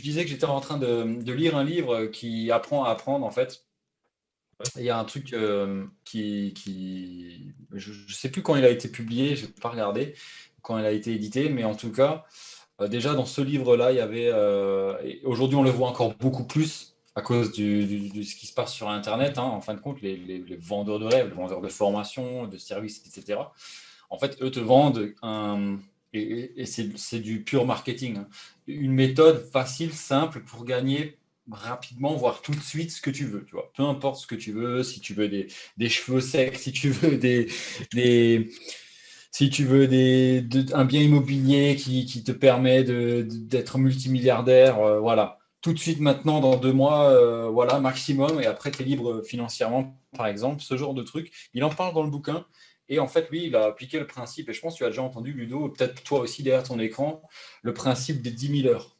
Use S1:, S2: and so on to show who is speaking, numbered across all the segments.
S1: disais que j'étais en train de lire un livre qui apprend à apprendre, en fait.
S2: Ouais.
S1: Et il y a un truc je ne sais plus quand il a été publié, je n'ai pas regardé quand il a été édité, mais en tout cas, déjà dans ce livre-là, il y avait, et aujourd'hui on le voit encore beaucoup plus à cause de ce qui se passe sur Internet, hein, en fin de compte, les vendeurs de rêves, les vendeurs de formation, de services, etc. En fait, eux te vendent et c'est du pur marketing, hein, une méthode facile, simple pour gagner rapidement, voire tout de suite ce que tu veux, tu vois. Peu importe ce que tu veux, si tu veux des cheveux secs, si tu veux des si tu veux un bien immobilier qui te permet d'être multimilliardaire, voilà. Tout de suite maintenant, dans 2 mois, voilà, maximum, et après tu es libre financièrement, par exemple, ce genre de truc. Il en parle dans le bouquin. Et en fait, lui, il a appliqué le principe, et je pense que tu as déjà entendu, Ludo, peut-être toi aussi derrière ton écran, le principe des 10 000 heures.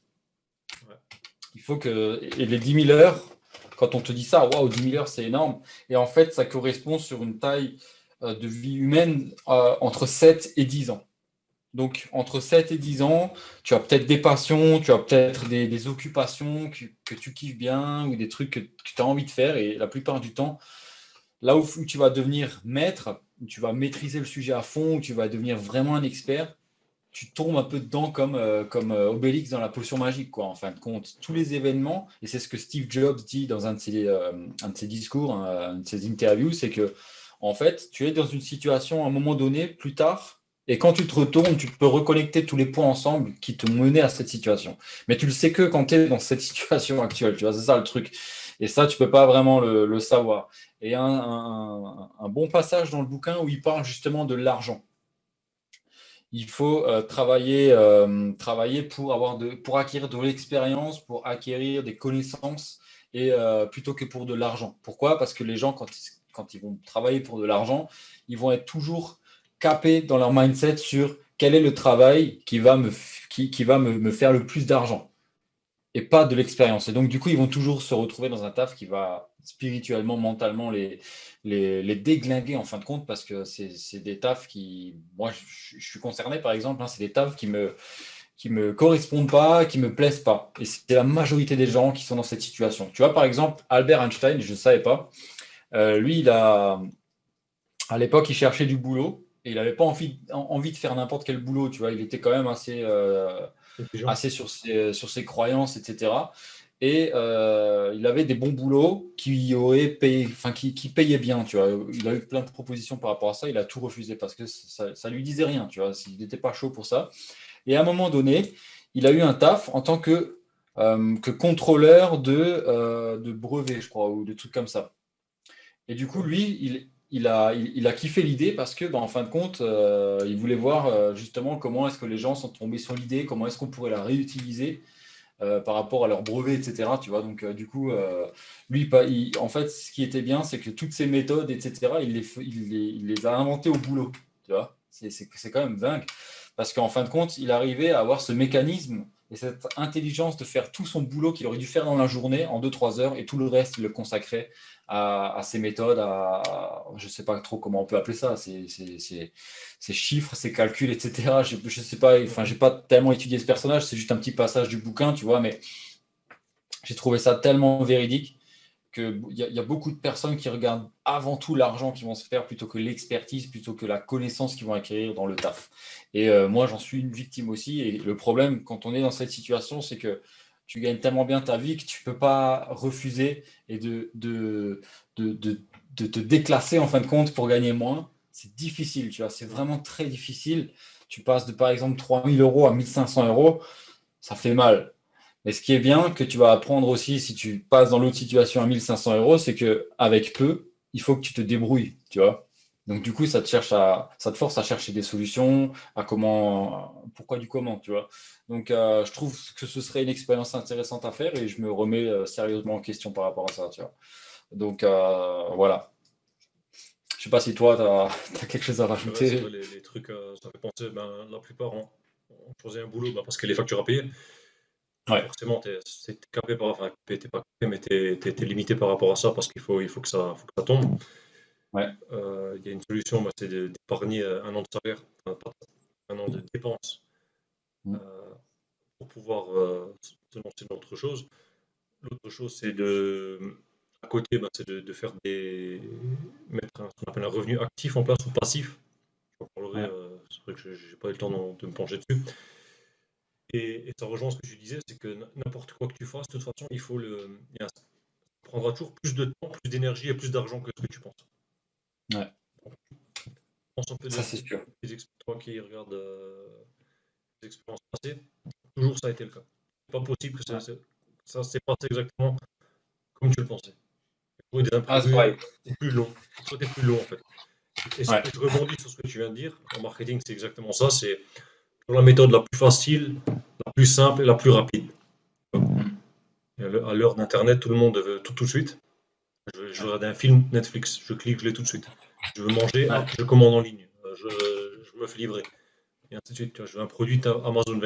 S2: Ouais.
S1: Il faut que. Et les 10 000 heures, quand on te dit ça, waouh, 10 000 heures, c'est énorme. Et en fait, ça correspond sur une taille de vie humaine entre 7 et 10 ans. Donc, entre 7 et 10 ans, tu as peut-être des passions, tu as peut-être des occupations que tu kiffes bien ou des trucs que tu as envie de faire. Et la plupart du temps, là où tu vas devenir maître, où tu vas maîtriser le sujet à fond, où tu vas devenir vraiment un expert, tu tombes un peu dedans comme Obélix dans la potion magique, quoi, en fin de compte. Tous les événements, et c'est ce que Steve Jobs dit dans un de ses discours, un de ses interviews, c'est que, en fait, tu es dans une situation à un moment donné, plus tard, et quand tu te retournes, tu peux reconnecter tous les points ensemble qui te menaient à cette situation. Mais tu le sais que quand tu es dans cette situation actuelle, tu vois, c'est ça le truc. Et ça, tu peux pas vraiment le savoir. Et un bon passage dans le bouquin où il parle justement de l'argent. Il faut travailler pour acquérir de l'expérience, pour acquérir des connaissances, et plutôt que pour de l'argent. Pourquoi? Parce que les gens, quand ils vont travailler pour de l'argent, ils vont être toujours capés dans leur mindset sur quel est le travail qui va me faire le plus d'argent et pas de l'expérience. Et donc, du coup, ils vont toujours se retrouver dans un taf qui va spirituellement, mentalement les déglinguer en fin de compte, parce que c'est des tafs qui, moi, je suis concerné par exemple, hein, c'est des tafs qui me correspondent pas, qui me plaisent pas. Et c'est la majorité des gens qui sont dans cette situation. Tu vois, par exemple, Albert Einstein, je ne savais pas, lui, à l'époque, il cherchait du boulot et il n'avait pas envie de faire n'importe quel boulot. Tu vois, il était quand même
S2: Intelligent.
S1: assez sur ses croyances, etc. Et il avait des bons boulots qui auraient payé, enfin qui payaient bien, tu vois. Il a eu plein de propositions par rapport à ça, il a tout refusé parce que ça lui disait rien, tu vois. Il n'était pas chaud pour ça. Et à un moment donné, il a eu un taf en tant que contrôleur de brevets, je crois, ou de trucs comme ça. Et du coup,
S2: Ouais.
S1: lui, il a kiffé l'idée parce que, en fin de compte, il voulait voir justement comment est-ce que les gens sont tombés sur l'idée, comment est-ce qu'on pourrait la réutiliser par rapport à leurs brevets, etc. Tu vois, donc du coup, lui, en fait, ce qui était bien, c'est que toutes ces méthodes, etc., il les a inventées au boulot. Tu vois, c'est quand même dingue. Parce qu'en fin de compte, il arrivait à avoir ce mécanisme et cette intelligence de faire tout son boulot qu'il aurait dû faire dans la journée en 2 3 heures, et tout le reste, il le consacrait à ces méthodes, je ne sais pas trop comment on peut appeler ça, ces chiffres, ces calculs, etc. Je ne sais pas, enfin, j'ai pas tellement étudié ce personnage, c'est juste un petit passage du bouquin, tu vois, mais j'ai trouvé ça tellement véridique qu'il y a beaucoup de personnes qui regardent avant tout l'argent qui vont se faire plutôt que l'expertise, plutôt que la connaissance qu'ils vont acquérir dans le taf. Et moi, j'en suis une victime aussi. Et le problème, quand on est dans cette situation, c'est que tu gagnes tellement bien ta vie que tu ne peux pas refuser et de te déclasser en fin de compte pour gagner moins. C'est difficile, tu vois, c'est vraiment très difficile. Tu passes de par exemple 3 000 € à 1 500 €, ça fait mal. Mais ce qui est bien, que tu vas apprendre aussi si tu passes dans l'autre situation à 1 500 €, c'est que avec peu, il faut que tu te débrouilles, tu vois. Donc du coup, ça te force à chercher des solutions, à pourquoi du comment, tu vois. Donc je trouve que ce serait une expérience intéressante à faire et je me remets sérieusement en question par rapport à ça, tu vois. Donc voilà. Je sais pas si toi, tu as quelque chose à
S2: C'est vrai,
S1: rajouter.
S2: les trucs, ça fait penser, ben, la plupart ont choisi un boulot, ben, parce que les factures à payer. Donc
S1: Ouais.
S2: forcément, t'es capé par, enfin, t'es pas capé, mais t'es limité par rapport à ça parce faut que ça tombe.
S1: Ouais.
S2: Il y a une solution, bah, c'est d'épargner un an de salaire, enfin, pas un an de dépenses,
S1: Mm.
S2: euh, pour pouvoir se Sinon, c'est une autre chose. L'autre chose, c'est à côté, c'est de faire mettre ce qu'on appelle un revenu actif en place ou passif. J'en parlerai,
S1: Ouais.
S2: c'est vrai que je n'ai pas eu le temps de me pencher dessus. Et ça rejoint ce que tu disais, c'est que n'importe quoi que tu fasses, de toute façon, ça prendra toujours plus de temps, plus d'énergie et plus d'argent que ce que tu penses.
S1: Ouais.
S2: Pense un peu
S1: Ça, c'est sûr.
S2: toi qui regardes les expériences passées, toujours ça a été le cas. C'est pas possible que
S1: Ouais.
S2: ça s'est passé exactement comme tu le pensais. Il y a des
S1: Ah, c'est
S2: imprévus
S1: pareil.
S2: ou plus long. Soit t'es plus long en fait.
S1: Ouais.
S2: Et je rebondis sur ce que tu viens de dire. En marketing, c'est exactement ça. C'est la méthode la plus facile, la plus simple et la plus rapide.
S1: Mm.
S2: Et à l'heure d'Internet, tout le monde veut tout de suite. Je veux
S1: Ouais.
S2: regarder un film Netflix, je clique, je l'ai tout de suite. Je veux manger,
S1: Ouais.
S2: je commande en ligne. Je me fais livrer. Et ainsi de suite. Tu vois, je veux un produit Amazon